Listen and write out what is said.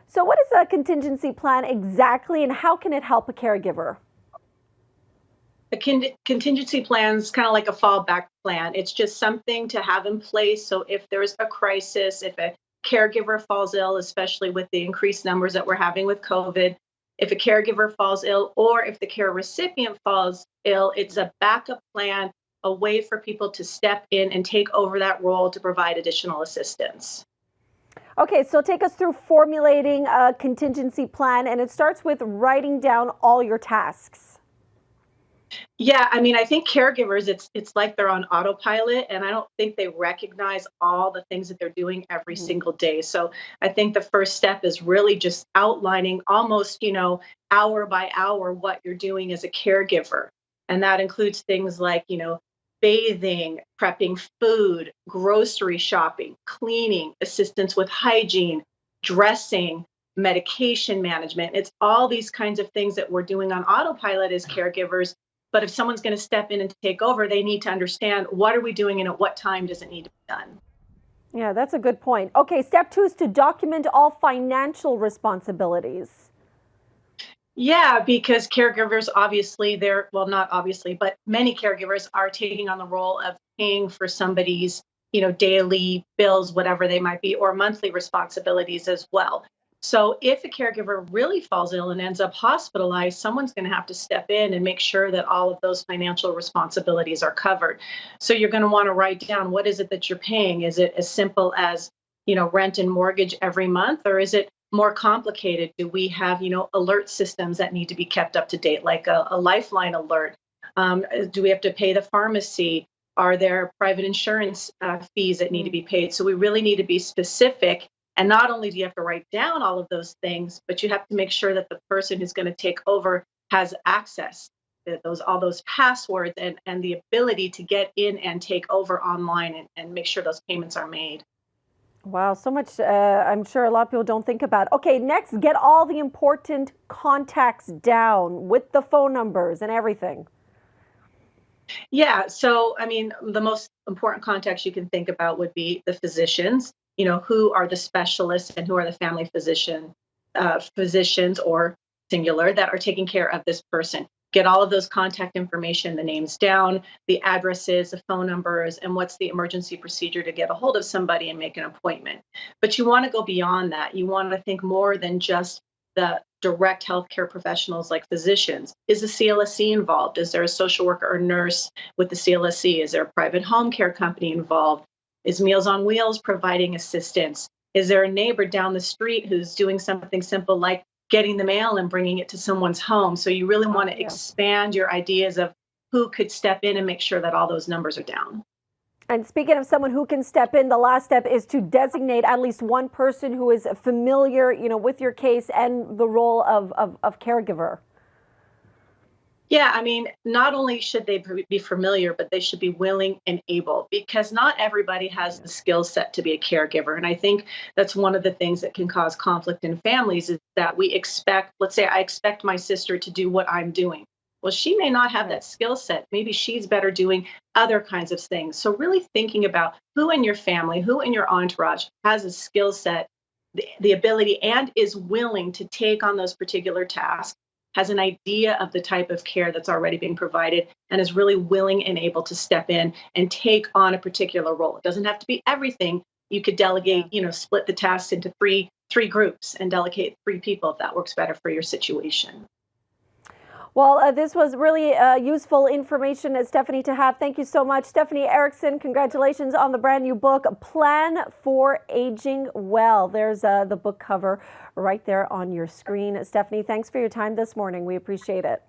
So what is a contingency plan exactly, and how can it help a caregiver? A contingency plan is kind of like a fallback plan. It's just something to have in place. So if there's a crisis, if a caregiver falls ill, especially with the increased numbers that we're having with COVID, if a caregiver falls ill or if the care recipient falls ill, it's a backup plan, a way for people to step in and take over that role to provide additional assistance. Okay, so take us through formulating a contingency plan, and it starts with writing down all your tasks. Yeah, I mean, I think caregivers, it's like they're on autopilot, and I don't think they recognize all the things that they're doing every Mhm. single day. So I think the first step is really just outlining almost, hour by hour what you're doing as a caregiver. And that includes things like, bathing, prepping food, grocery shopping, cleaning, assistance with hygiene, dressing, medication management. It's all these kinds of things that we're doing on autopilot as caregivers, but if someone's going to step in and take over, they need to understand what are we doing and at what time does it need to be done. Yeah, that's a good point. Okay, step 2 is to document all financial responsibilities. Yeah, because caregivers obviously well, not obviously, but many caregivers are taking on the role of paying for somebody's, daily bills, whatever they might be, or monthly responsibilities as well. So if a caregiver really falls ill and ends up hospitalized, someone's going to have to step in and make sure that all of those financial responsibilities are covered. So you're going to want to write down, what is it that you're paying? Is it as simple as, rent and mortgage every month, or is it more complicated? Do we have, alert systems that need to be kept up to date, like a lifeline alert? Do we have to pay the pharmacy? Are there private insurance fees that need to be paid? So we really need to be specific. And not only do you have to write down all of those things, but you have to make sure that the person who's going to take over has access to all those passwords and the ability to get in and take over online and make sure those payments are made. Wow, so much I'm sure a lot of people don't think about. Okay, next, get all the important contacts down with the phone numbers and everything. Yeah. So, I mean, the most important contacts you can think about would be the physicians, who are the specialists and who are the family physicians or singular that are taking care of this person. Get all of those contact information, the names down, the addresses, the phone numbers, and what's the emergency procedure to get a hold of somebody and make an appointment. But you want to go beyond that. You want to think more than just the direct healthcare professionals like physicians. Is the CLSC involved? Is there a social worker or nurse with the CLSC? Is there a private home care company involved? Is Meals on Wheels providing assistance? Is there a neighbor down the street who's doing something simple like getting the mail and bringing it to someone's home? So you really want to Yeah. expand your ideas of who could step in and make sure that all those numbers are down. And speaking of someone who can step in, the last step is to designate at least one person who is familiar, with your case and the role of caregiver. Yeah, I mean, not only should they be familiar, but they should be willing and able, because not everybody has the skill set to be a caregiver. And I think that's one of the things that can cause conflict in families is that we expect, let's say I expect my sister to do what I'm doing. Well, she may not have Right. that skill set. Maybe she's better doing other kinds of things. So really thinking about who in your family, who in your entourage has a skill set, the ability, and is willing to take on those particular tasks, has an idea of the type of care that's already being provided, and is really willing and able to step in and take on a particular role. It doesn't have to be everything. You could Yeah. delegate, split the tasks into three groups and delegate three people if that works better for your situation. Well, this was really useful information, Stephanie, to have. Thank you so much. Stephanie Erickson, congratulations on the brand new book, Plan for Aging Well. There's the book cover right there on your screen. Stephanie, thanks for your time this morning. We appreciate it.